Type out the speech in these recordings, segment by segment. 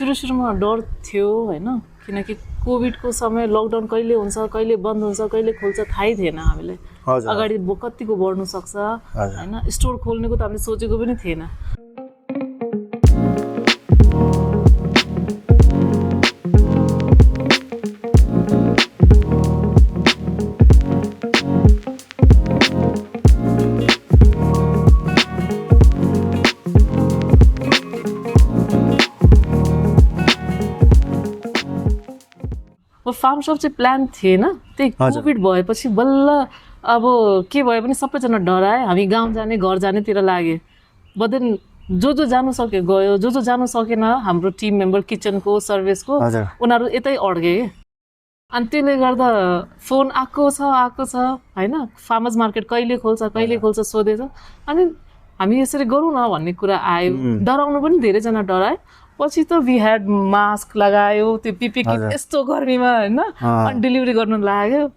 सुरुमा डर थियो होइन, किनकि कोभिडको समय लकडाउन कहिले हुन्छ, कहिले बन्द हुन्छ, कहिले खोल्छ थाहै थिएन हामीलाई। अगाडि कतिको बढ्नु सक्छ होइन, स्टोर खोल्नेको त हामीले सोचेको पनि थिएन। फार्म सप चाहिँ प्लान थिएन, त्यही कोभिड भएपछि बल्ल अब के भयो भने सबैजना डराए, हामी गाउँ जाने घर जानेतिर लागे। बदेन जो जानु सक्यो गयो, जो जानु सकेन हाम्रो टिम मेम्बर किचनको सर्भिसको उनीहरू यतै अड्के। अनि त्यसले गर्दा फोन आएको छ होइन, फार्मर्स मार्केट कहिले खोल्छ सोधेछ। अनि हामी यसरी गरौँ न भन्ने कुरा आयो, डराउनु पनि धेरैजना डराए। पछि त वी ह्याड मास्क लगायो, त्यो पिपी किट यस्तो गर्मीमा होइन, अनि डेलिभरी गर्नु लाग्यो।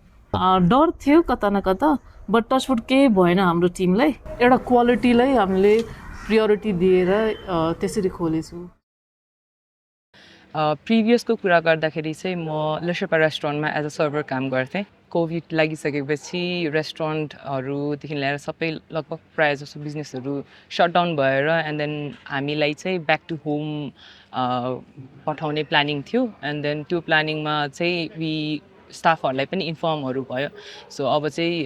डर थियो कता न कता, बट टचवुड केही भएन। हाम्रो टिमलाई एउटा क्वालिटीलाई हामीले प्रियोरिटी दिएर त्यसरी खोलेछु। प्रिभियसको कुरा गर्दाखेरि चाहिँ म लेशेपा रेस्टुरेन्टमा एज अ सर्भर काम गर्थेँ। कोभिड लागिसकेपछि रेस्टुरेन्टहरूदेखि लिएर सबै लगभग प्रायः जसो बिजनेसहरू सटडाउन भएर एन्ड देन हामीलाई चाहिँ ब्याक टु होम पठाउने प्लानिङ थियो। एन्ड देन त्यो प्लानिङमा चाहिँ स्टाफहरूलाई पनि इन्फर्महरू भयो। सो अब चाहिँ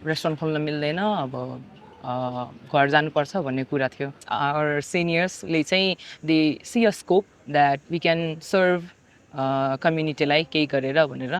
रेस्टुरेन्ट खोल्न मिल्दैन, अब घर जानुपर्छ भन्ने कुरा थियो। आवर सिनियर्सले चाहिँ they see a scope that we can serve कम्युनिटीलाई केही गरेर भनेर।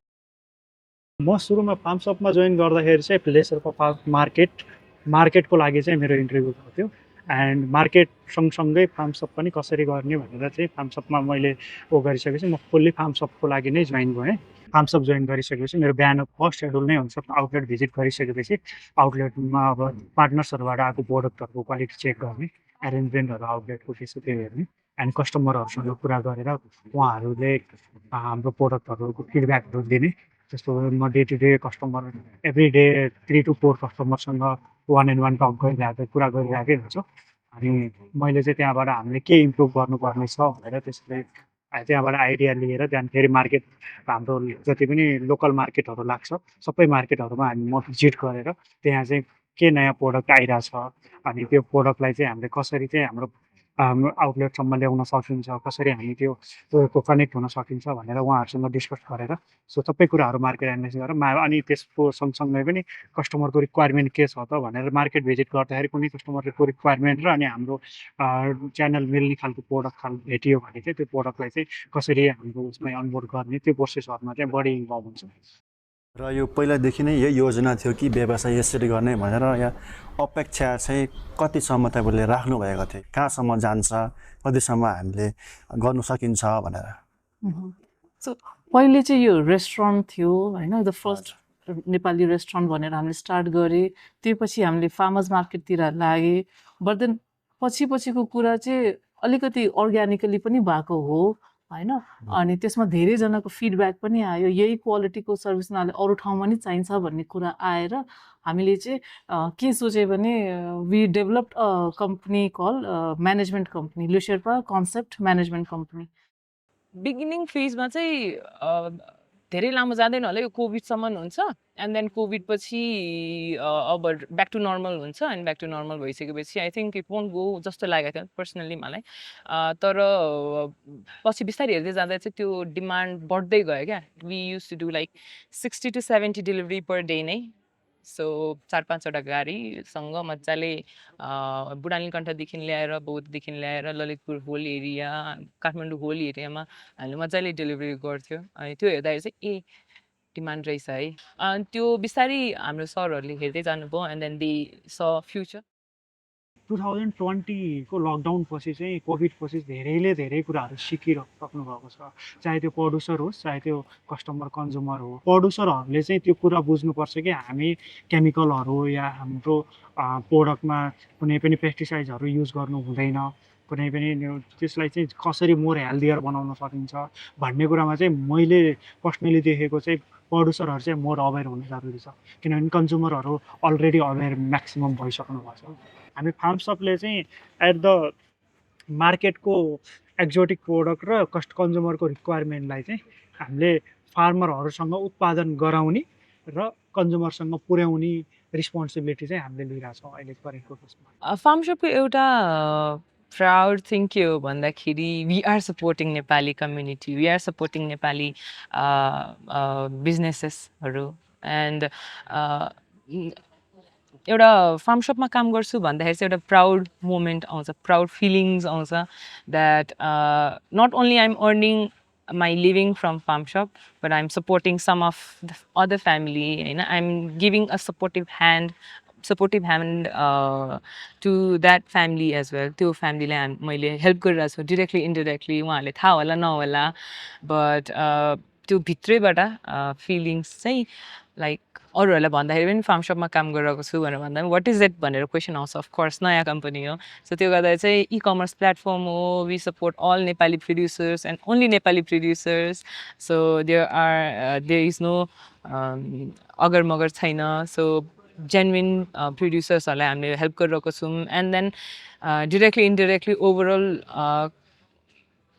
म सुरुमा फार्म सपमा जोइन गर्दाखेरि चाहिँ लेशेपा मार्केटको लागि चाहिँ मेरो इन्टरभ्यू भएको थियो। एन्ड मार्केट सँगसँगै फार्म सप पनि कसरी गर्ने भनेर चाहिँ फार्म सपमा मैले गरिसकेपछि म फुल्ली फार्म सपको लागि नै जोइन गरेँ। फार्म सप जोइन गरिसकेपछि मेरो बिहान फर्स्ट सेड्युल नै हुन्छ आउटलेट भिजिट गरिसकेपछि आउटलेटमा अब पार्टनर्सहरूबाट आएको प्रोडक्टहरूको क्वालिटी चेक गर्ने, एरेन्जमेन्टहरू आउटलेटको के छ त्यो हेर्ने, एन्ड कस्टमरहरूसँग कुरा गरेर उहाँहरूले हाम्रो प्रोडक्टहरूको फिडब्याकहरू दिने। जस्तो म day to day customer every day 3 to 4 कस्टमरसँग 1-on-1 टक गरिरहेको कुरा गरिरहेकै हुन्छु। अनि मैले चाहिँ त्यहाँबाट हामीले के इम्प्रुभ गर्नुपर्ने छ भनेर त्यसले त्यहाँबाट आइडिया लिएर त्यहाँदेखि फेरि मार्केट हाम्रो जति पनि लोकल मार्केटहरू लाग्छ सबै मार्केटहरूमा म भिजिट गरेर त्यहाँ चाहिँ के नयाँ प्रोडक्ट आइरहेछ, अनि त्यो प्रोडक्टलाई चाहिँ हामीले कसरी चाहिँ हाम्रो आउटलेटसम्म ल्याउन सकिन्छ, कसरी हामी त्यो कनेक्ट हुन सकिन्छ भनेर उहाँहरूसँग डिस्कस गरेर सो सबै कुराहरू मार्केट एनालाइसिस गरेर अनि त्यसको सँगसँगै पनि कस्टमरको रिक्वायरमेन्ट के छ त भनेर मार्केट भिजिट गर्दाखेरि कुनै कस्टमरको रिक्वायरमेन्ट र अनि हाम्रो च्यानल मिल्ने खालको प्रोडक्ट भेटियो भने चाहिँ त्यो प्रोडक्टलाई चाहिँ कसरी हाम्रो उसमा अनबोर्ड गर्ने त्यो प्रोसेसहरूमा चाहिँ बढी इन्भल्भ हुन्छ। र यो पहिलादेखि नै यही योजना थियो कि व्यवसाय यसरी गर्ने भनेर, या अपेक्षा चाहिँ कतिसम्म तपाईँले राख्नु भएको थियो, कहाँसम्म जान्छ, कतिसम्म हामीले गर्नु सकिन्छ भनेर? सो पहिले चाहिँ यो रेस्टुरेन्ट थियो होइन, द फर्स्ट नेपाली रेस्टुरेन्ट भनेर हामीले स्टार्ट गरेँ। त्यो पछि हामीले फार्मर्स मार्केटतिर लागे। बट देन पछिको कुरा चाहिँ अलिकति अर्ग्यानिकली पनि भएको हो होइन, अनि त्यसमा धेरैजनाको फिडब्याक पनि आयो, यही क्वालिटीको सर्भिस उनीहरूले अरू ठाउँमा नि चाहिन्छ भन्ने कुरा आएर हामीले चाहिँ के सोच्यो भने we developed a company call management company, Leshepa concept management company. Beginning फेजमा चाहिँ धेरै लामो जाँदैन होला, यो कोभिडसम्म हुन्छ। एन्ड देन कोभिड पछि अब ब्याक टु नर्मल हुन्छ। एन्ड ब्याक टु नर्मल भइसकेपछि I think it won't go जस्तो लागेको थियो पर्सनली मलाई। तर पछि बिस्तारै हेर्दै जाँदा चाहिँ त्यो डिमान्ड बढ्दै गयो क्या। We use to do like 60 to 70 delivery per day नै। सो 4-5वटा गाडीसँग मजाले बुढानीकण्ठदेखि ल्याएर बौद्धदेखि ल्याएर Lalitpur whole area, Kathmandu whole एरियामा हामीले मजाले डेलिभरी गर्थ्यौँ। अनि त्यो हेर्दाखेरि चाहिँ डिमान्ड रहेछ है। अनि त्यो बिस्तारै हाम्रो सरहरूले हेर्दै जानुभयो। एन्ड देन दे स फ्युचर। 2020 को लकडाउन पछि चाहिँ कोभिड पछि धेरै कुराहरू सिकिसक्नु भएको छ, चाहे त्यो प्रड्युसर होस् चाहे त्यो कस्टमर कन्ज्युमर हो। प्रड्युसरहरूले चाहिँ त्यो कुरा बुझ्नुपर्छ कि हामी केमिकलहरू या हाम्रो प्रोडक्टमा कुनै पनि पेस्टिसाइड्सहरू युज गर्नु हुँदैन, कुनै पनि त्यसलाई चाहिँ कसरी मोर हेल्दियर बनाउन सकिन्छ भन्ने कुरामा चाहिँ मैले पर्सनली देखेको चाहिँ प्रड्युसरहरू चाहिँ मोर अवेर हुनु जरुरी छ, किनभने कन्ज्युमरहरू अलरेडी अवेर म्याक्सिमम भइसक्नु भएको छ। हामी फार्म सपले चाहिँ एट द मार्केटको एक्जोटिक प्रोडक्ट र कन्ज्युमरको रिक्वायरमेन्टलाई चाहिँ हामीले फार्मरहरूसँग उत्पादन गराउने र कन्ज्युमरसँग पुर्याउने रिस्पोन्सिबिलिटी चाहिँ हामीले लिइरहेछौँ अहिले करेन्टको केसमा। फार्म सपको एउटा प्राउड थिङ के हो भन्दाखेरि we are supporting Nepali community, we are supporting Nepali बिजनेसेसहरू एन्ड एउटा फार्म सपमा काम गर्छु भन्दाखेरि चाहिँ एउटा प्राउड मोमेन्ट आउँछ, प्राउड फिलिङ्स आउँछ that not only I am earning my living from farm shop, but I'm supporting some of the other family, I'm giving a supportive hand to that family as well. त्यो फ्यामिलीलाई मैले help गरिरहेको छु directly indirectly, उहाँहरूले थाहा होला नहोला, but त्यो भित्रैबाट फिलिङ्स चाहिँ लाइक अरूहरूलाई भन्दाखेरि पनि फार्म सपमा काम गरिरहेको छु भनेर भन्दा पनि वाट इज इट भनेर क्वेसन आउँछ। अफकोर्स नयाँ कम्पनी हो, सो त्यो गर्दा चाहिँ इ कमर्स प्लेटफर्म हो, we support all Nepali producers and only Nepali producers, so there is no अगर मगर छैन। सो जेन्युन प्रोड्युसर्सहरूलाई हामीले हेल्प गरिरहेको छौँ and then directly indirectly overall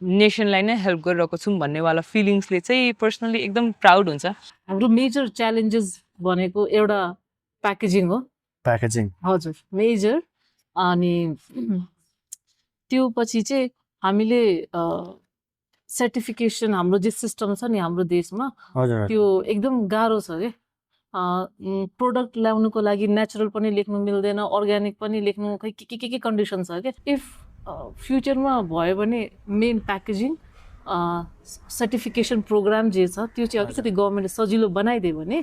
नेसनलाई नै हेल्प गरिरहेको छौँ भन्नेवाला फिलिङ्सले चाहिँ पर्सनली एकदम प्राउड हुन्छ। हाम्रो मेजर च्यालेन्जेस भनेको एउटा प्याकेजिङ हो। प्याकेजिङ हजुर, मेजर। अनि त्यो पछि चाहिँ हामीले सर्टिफिकेसन हाम्रो जे सिस्टम छ नि हाम्रो देशमा हजुर त्यो एकदम गाह्रो छ के। प्रोडक्ट ल्याउनुको लागि नेचुरल पनि लेख्नु मिल्दैन, अर्ग्यानिक पनि लेख्नु, खै के कन्डिसन छ क्या। इफ फ्युचरमा भयो भने मेन प्याकेजिङ सर्टिफिकेसन प्रोग्राम जे छ त्यो चाहिँ अलिकति गभर्मेन्टले सजिलो बनाइदियो भने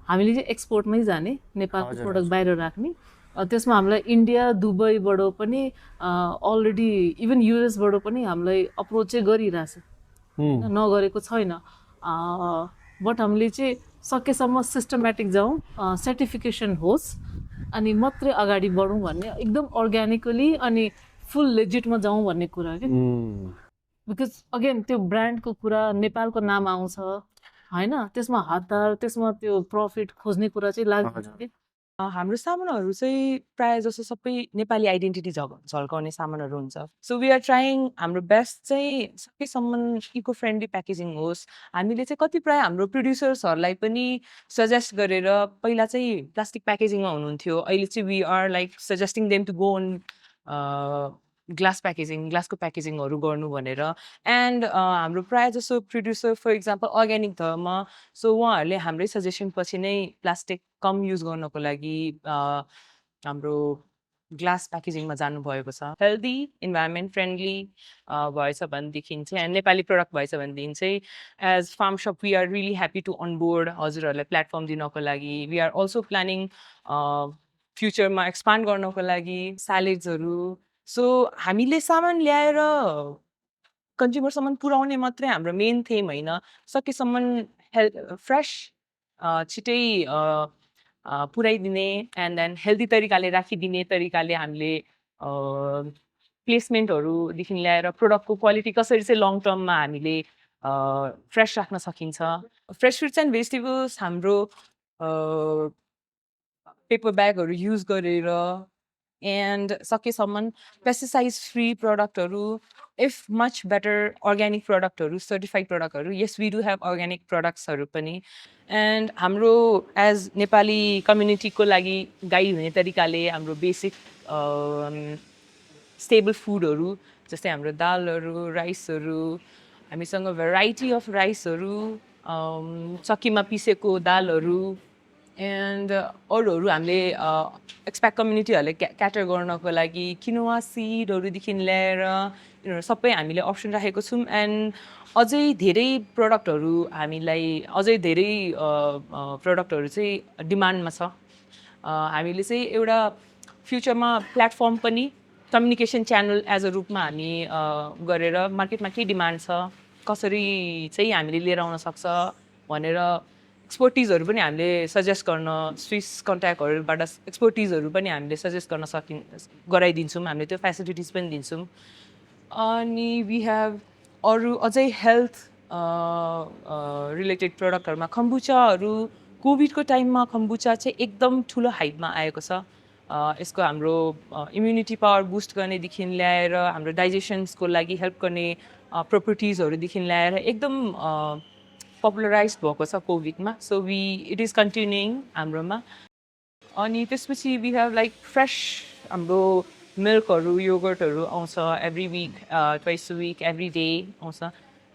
हामीले चाहिँ एक्सपोर्टमै जाने, नेपालको प्रोडक्ट बाहिर राख्ने। त्यसमा हामीलाई इन्डिया दुबईबाट पनि अलरेडी इभन युएसबाट पनि हामीलाई अप्रोच चाहिँ गरिरहेछ, नगरेको छैन। बट हामीले चाहिँ सकेसम्म सिस्टमेटिक जाउँ, सर्टिफिकेसन होस् अनि मात्रै अगाडि बढौँ भन्ने, एकदम अर्ग्यानिकली अनि फुल लेजिटमा जाउँ भन्ने कुरा क्या। बिकज अगेन त्यो ब्रान्डको कुरा, नेपालको नाम आउँछ होइन, त्यसमा हतार, त्यसमा त्यो प्रफिट खोज्ने कुरा चाहिँ लाग्छ कि। हाम्रो सामानहरू चाहिँ प्रायः जसो सबै नेपाली आइडेन्टिटी झल्काउने सामानहरू हुन्छ। सो वी आर ट्राइङ हाम्रो बेस्ट चाहिँ सकेसम्म इको फ्रेन्डली प्याकेजिङ होस्। हामीले चाहिँ कतिपय हाम्रो प्रोड्युसर्सहरूलाई पनि सजेस्ट गरेर, पहिला चाहिँ प्लास्टिक प्याकेजिङमा हुनुहुन्थ्यो, अहिले चाहिँ we are like suggesting them to go on glass packaging, ग्लासको प्याकेजिङहरू गर्नु भनेर। एन्ड हाम्रो प्रायः जसो producer for example organic Dharma, so उहाँहरूले हाम्रै सजेसन पछि नै प्लास्टिक कम युज गर्नको लागि हाम्रो ग्लास प्याकेजिङमा जानुभएको छ। हेल्दी, इन्भाइरोमेन्ट फ्रेन्डली भएछ भनेदेखि चाहिँ, नेपाली प्रडक्ट भएछ भनेदेखि चाहिँ as farm shop we are really happy to onboard हजुरहरूलाई प्लेटफर्म दिनको लागि। वी आर अल्सो प्लानिङ फ्युचरमा एक्सपान्ड गर्नको लागि स्यालेड्सहरू। सो हामीले सामान ल्याएर कन्ज्युमरसम्म पुर्याउने मात्रै हाम्रो मेन थेम होइन, सकेसम्म फ्रेस छिटै पुऱ्याइदिने एन्ड देन हेल्दी तरिकाले राखिदिने तरिकाले हामीले प्लेसमेन्टहरूदेखि ल्याएर प्रोडक्टको क्वालिटी कसरी चाहिँ लङ टर्ममा हामीले फ्रेस राख्न सकिन्छ। फ्रेस फ्रुट्स एन्ड भेजिटेबल्स हाम्रो पेपर ब्यागहरू युज गरेर एन्ड सकेसम्म पेस्टिसाइड फ्री प्रडक्टहरू, इफ मच बेटर अर्ग्यानिक प्रडक्टहरू, सर्टिफाइड प्रडक्टहरू। यस वी डु हेभ अर्ग्यानिक प्रडक्ट्सहरू पनि। एन्ड हाम्रो एज नेपाली कम्युनिटीको लागि गाइड हुने तरिकाले हाम्रो बेसिक स्टेबल फुडहरू जस्तै हाम्रो दालहरू, राइसहरू, हामीसँग भेराइटी अफ राइसहरू, चक्कीमा पिसेको दालहरू एन्ड अरूहरू हामीले एक्सप्याट कम्युनिटीहरूले क्याटर गर्नको लागि किनोवा सिडहरूदेखि ल्याएर यिनीहरू सबै हामीले अप्सन राखेको छौँ। एन्ड अझै धेरै प्रडक्टहरू हामीलाई, अझै धेरै प्रडक्टहरू चाहिँ डिमान्डमा छ। हामीले चाहिँ एउटा फ्युचरमा प्लेटफर्म पनि कम्युनिकेसन च्यानल एज अ रूपमा हामी गरेर मार्केटमा के डिमान्ड छ, कसरी चाहिँ हामीले लिएर आउन सक्छ भनेर एक्सपर्टिजहरू पनि हामीले सजेस्ट गर्न, स्विस कन्ट्याक्टहरूबाट एक्सपर्टिजहरू पनि हामीले सजेस्ट गर्न गराइदिन्छौँ। हामीले त्यो फेसिलिटिज पनि दिन्छौँ। अनि वी हेभ अरू अझै हेल्थ रिलेटेड प्रडक्टहरूमा खम्बुचाहरू, कोभिडको टाइममा खम्बुचा चाहिँ एकदम ठुलो हाइपमा आएको छ। यसको हाम्रो इम्युनिटी पावर बुस्ट गर्नेदेखि ल्याएर हाम्रो डाइजेसन्सको लागि हेल्प गर्ने प्रोपर्टिजहरूदेखि ल्याएर एकदम पपुलराइज भएको छ कोभिडमा. सो इट इज कन्टिन्युइङ हाम्रोमा. अनि त्यसपछि वी हेभ लाइक फ्रेस हाम्रो मिल्कहरू योगर्टहरू आउँछ every week twice a week every day आउँछ.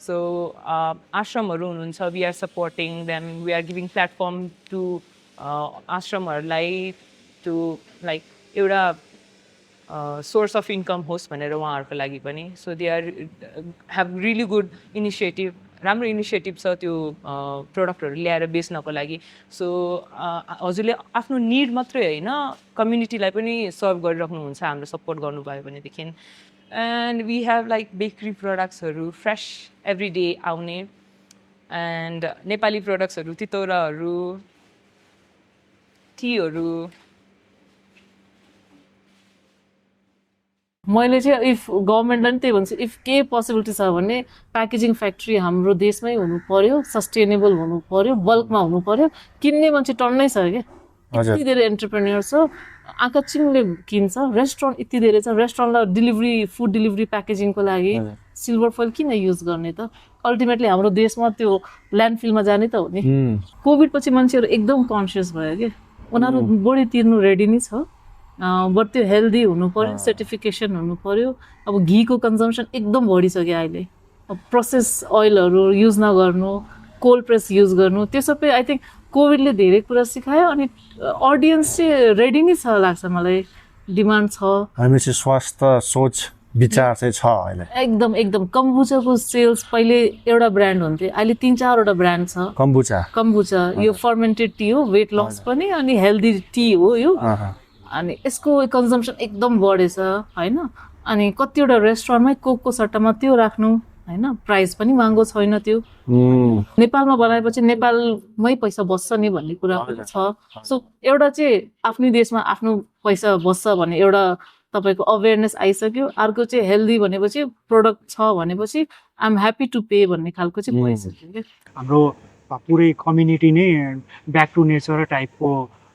सो आश्रमहरू हुनुहुन्छ, we are supporting them, we are giving platform to आश्रमहरूलाई टु लाइक एउटा सोर्स अफ इन्कम होस् भनेर उहाँहरूको लागि पनि. So they are have really good initiative, राम्रो इनिसिएटिभ छ त्यो प्रोडक्टहरू ल्याएर बेच्नको लागि. सो हजुरले आफ्नो निड मात्रै होइन कम्युनिटीलाई पनि सर्भ गरिराख्नुहुन्छ हाम्रो सपोर्ट गर्नुभयो भनेदेखि. And we have like bakery प्रडक्ट्सहरू फ्रेस एभ्री डे आउने, एन्ड नेपाली प्रडक्ट्सहरू तितौराहरू, टीहरू. मैले चाहिँ इफ गभर्मेन्टलाई पनि त्यही भन्छु, इफ केही पोसिबिलिटी छ भने प्याकेजिङ फ्याक्ट्री हाम्रो देशमै हुनु पर्यो, सस्टेनेबल हुनु पर्यो, बल्कमा हुनु पर्यो. किन्ने मान्छे टन्नै छ क्या, यति धेरै एन्टरप्रेन्योर छ, आँखा चिङले किन्छ. रेस्टुरेन्ट यति धेरै छ, रेस्टुरेन्टलाई डेलिभरी फुड डेलिभरी प्याकेजिङको लागि सिल्भर फोइल किन युज गर्ने त? अल्टिमेटली हाम्रो देशमा त्यो ल्यान्डफिलमा जाने त हो नि. कोभिड पछि मान्छेहरू एकदम कन्सियस भयो कि उनीहरू बढी तिर्नु रेडी नै छ. बट त्यो हेल्दी हुनु पर्यो, सर्टिफिकेसन हुनु पर्यो. अब घीको कन्जम्सन एकदम बढिसक्यो अहिले. प्रोसेस ओइलहरू युज नगर्नु, कोल्ड प्रेस युज गर्नु, त्यो सबै आई थिङ्क कोभिडले धेरै कुरा सिकायो. अनि अडियन्स चाहिँ रेडी नै छ लाग्छ मलाई, डिमान्ड छ. हामी चाहिँ स्वास्थ्य सोच विचार चाहिँ छ अहिले एकदम एकदम. कम्बुचाको सेल्स पहिले एउटा ब्रान्ड हुन्थ्यो, अहिले 3-4वटा ब्रान्ड छ. कम्बुचा यो फर्मेन्टेड टी हो, वेट लस पनि अनि हेल्दी टी हो यो. अनि यसको कन्जम्सन एकदम बढेछ होइन. अनि कतिवटा रेस्टुरेन्टमै कोकको सट्टामा त्यो राख्नु होइन, प्राइस पनि महँगो छैन त्यो. नेपालमा बनाएपछि नेपालमै पैसा बस्छ नि भन्ने कुरा छ. सो एउटा चाहिँ आफ्नै देशमा आफ्नो पैसा बस्छ भन्ने एउटा तपाईँको अवेरनेस आइसक्यो. अर्को चाहिँ हेल्दी भनेपछि प्रोडक्ट छ भनेपछि I am happy to pay भन्ने खालको चाहिँ भइसक्यो क्या. हाम्रो पुरै कम्युनिटी नै ब्याक टु नेचर टाइपको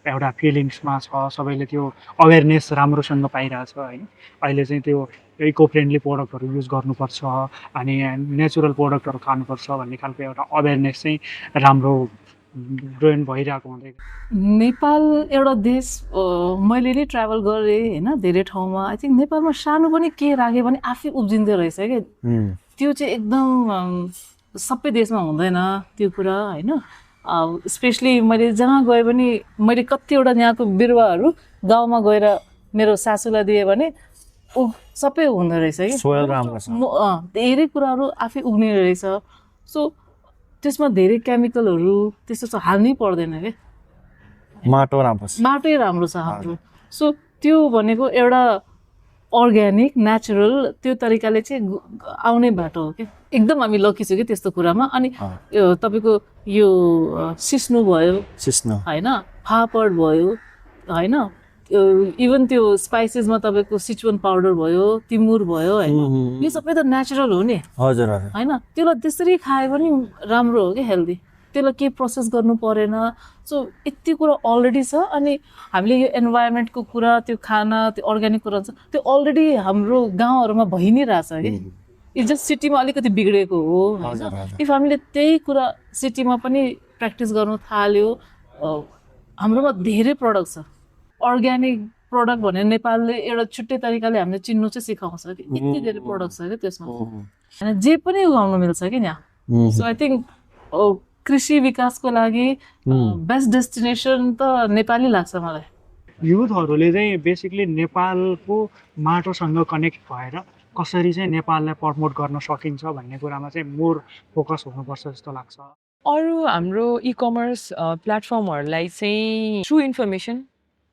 एउटा फिलिङ्समा छ. सबैले त्यो अवेरनेस राम्रोसँग पाइरहेछ होइन. अहिले चाहिँ त्यो इको फ्रेन्डली प्रोडक्टहरू युज गर्नुपर्छ अनि नेचुरल प्रोडक्टहरू खानुपर्छ भन्ने खालको एउटा अवेरनेस चाहिँ राम्रो ग्रोइन भइरहेको हुँदै. नेपाल एउटा देश, मैले नै ट्राभल गरेँ होइन धेरै ठाउँमा. आई थिङ्क नेपालमा सानो पनि के राख्यो भने आफै उब्जिँदो रहेछ क्या. त्यो चाहिँ एकदम सबै देशमा हुँदैन त्यो कुरा होइन. स्पेसली मैले जहाँ गएँ पनि मैले कतिवटा यहाँको बिरुवाहरू गाउँमा गएर मेरो सासूलाई दिएँ भने सबै हुँदो रहेछ कि धेरै कुराहरू आफै उग्ने रहेछ. सो त्यसमा धेरै केमिकलहरू त्यस्तो चाहिँ हाल्नै पर्दैन क्या. माटै राम्रो छ हाम्रो. सो त्यो भनेको एउटा अर्ग्यानिक नेचुरल त्यो तरिकाले चाहिँ आउने बाटो हो क्या. एकदम हामी लकी छौँ कि त्यस्तो कुरामा. अनि तपाईँको यो सिस्नु भयो होइन, फापर भयो होइन, इभन त्यो स्पाइसेसमा तपाईँको सिचुवन पाउडर भयो, तिमुर भयो होइन, यो सबै त नेचुरल हो नि होइन. त्यसलाई त्यसरी खायो भने राम्रो हो कि हेल्दी. त्यसलाई केही प्रोसेस गर्नु परेन. सो यति कुरा अलरेडी छ. अनि हामीले यो इन्भाइरोमेन्टको कुरा, त्यो खाना, त्यो अर्ग्यानिक कुरा छ, त्यो अलरेडी हाम्रो गाउँहरूमा भइ नै रहेछ कि. यो जस्ट सिटीमा अलिकति बिग्रेको हो होइन. इफ हामीले त्यही कुरा सिटीमा पनि प्र्याक्टिस गर्नु थाल्यो, हाम्रोमा धेरै प्रडक्ट छ. अर्ग्यानिक प्रडक्ट भनेर नेपालले एउटा छुट्टै तरिकाले हामीले चिन्नु चाहिँ सिकाउँछ कि यति धेरै प्रडक्ट छ क्या त्यसमा होइन. जे पनि उगाउनु मिल्छ कि यहाँ. सो आई थिङ्क कृषि विकासको लागि बेस्ट डेस्टिनेसन त नेपाली लाग्छ मलाई. युथहरूले चाहिँ बेसिकली नेपालको माटोसँग कनेक्ट भएर कसरी चाहिँ नेपाललाई प्रमोट गर्न सकिन्छ भन्ने कुरामा चाहिँ मोर फोकस हुनुपर्छ जस्तो लाग्छ. अरू हाम्रो इकमर्स प्लेटफर्महरूलाई चाहिँ थ्रु इन्फर्मेसन,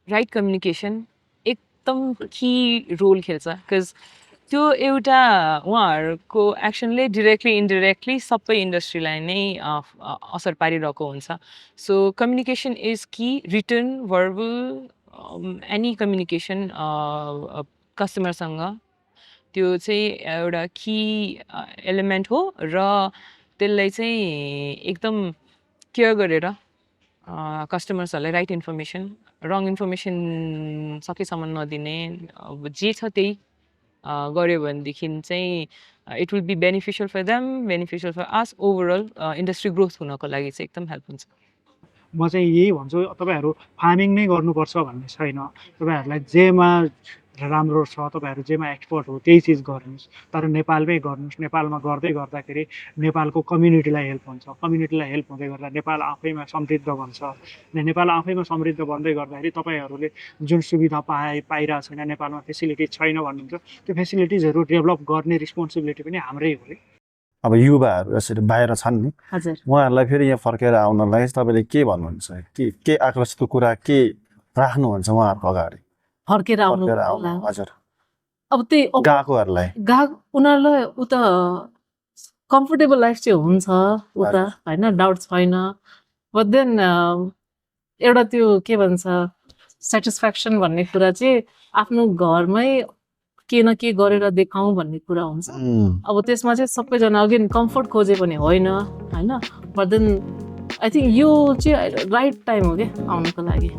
राइट कम्युनिकेसन एकदम कि रोल खेल्छ. बिकज त्यो एउटा उहाँहरूको एक्सनले डिरेक्टली इन्डिरेक्टली सबै इन्डस्ट्रीलाई नै असर पारिरहेको हुन्छ. सो कम्युनिकेसन इज कि, रिटन, भर्बल, एनी कम्युनिकेसन कस्टमरसँग त्यो चाहिँ एउटा कि एलिमेन्ट हो. र त्यसलाई चाहिँ एकदम केयर गरेर कस्टमर्सहरूलाई राइट इन्फर्मेसन, रङ इन्फर्मेसन सकेसम्म नदिने, अब जे छ त्यही गऱ्यो भनेदेखि चाहिँ it will be beneficial for them, beneficial for us, overall industry growth हुनको लागि चाहिँ एकदम हेल्प हुन्छ। म चाहिँ यही भन्छु, तपाईँहरू फार्मिङ नै गर्नुपर्छ भन्ने छैन। तपाईँहरूलाई जेमा राम्रो छ, तपाईँहरू जेमा एक्सपर्ट हो त्यही चिज गर्नुहोस्, तर नेपालमै गर्नुहोस्। नेपालमा गर्दै गर्दाखेरि नेपालको कम्युनिटीलाई हेल्प हुन्छ, कम्युनिटीलाई हेल्प हुँदै गर्दा नेपाल आफैमा समृद्ध बन्छ। नेपाल आफैमा समृद्ध बन्दै गर्दाखेरि तपाईँहरूले जुन सुविधा पाइरहेको छैन, नेपालमा फेसिलिटी छैन भन्नुहुन्छ, त्यो फेसिलिटिजहरू डेभलप गर्ने रिस्पोन्सिबिलिटी पनि हाम्रै हो। अब युवाहरू यसरी बाहिर छन् नि, हजुर उहाँहरूलाई फेरि यहाँ फर्केर आउनलाई तपाईँले के भन्नुहुन्छ, के आकर्षितको कुरा के राख्नुहुन्छ उहाँहरूको अगाडि फर्केर आउनु फर्केर आउनु? हजुर, अब त्यही गएकोहरूलाई उनीहरूलाई उता कम्फोर्टेबल लाइफ चाहिँ हुन्छ उता, होइन, डाउट छैन। बट देन एउटा त्यो के भन्छ सेटिस्फ्याक्सन भन्ने कुरा चाहिँ आफ्नो घरमै के न के गरेर देखाउँ भन्ने कुरा हुन्छ। अब त्यसमा चाहिँ सबैजना अगेन कम्फोर्ट खोजे पनि होइन, होइन। बट देन आई थिङ्क यो चाहिँ राइट टाइम हो क्या आउनुको लागि।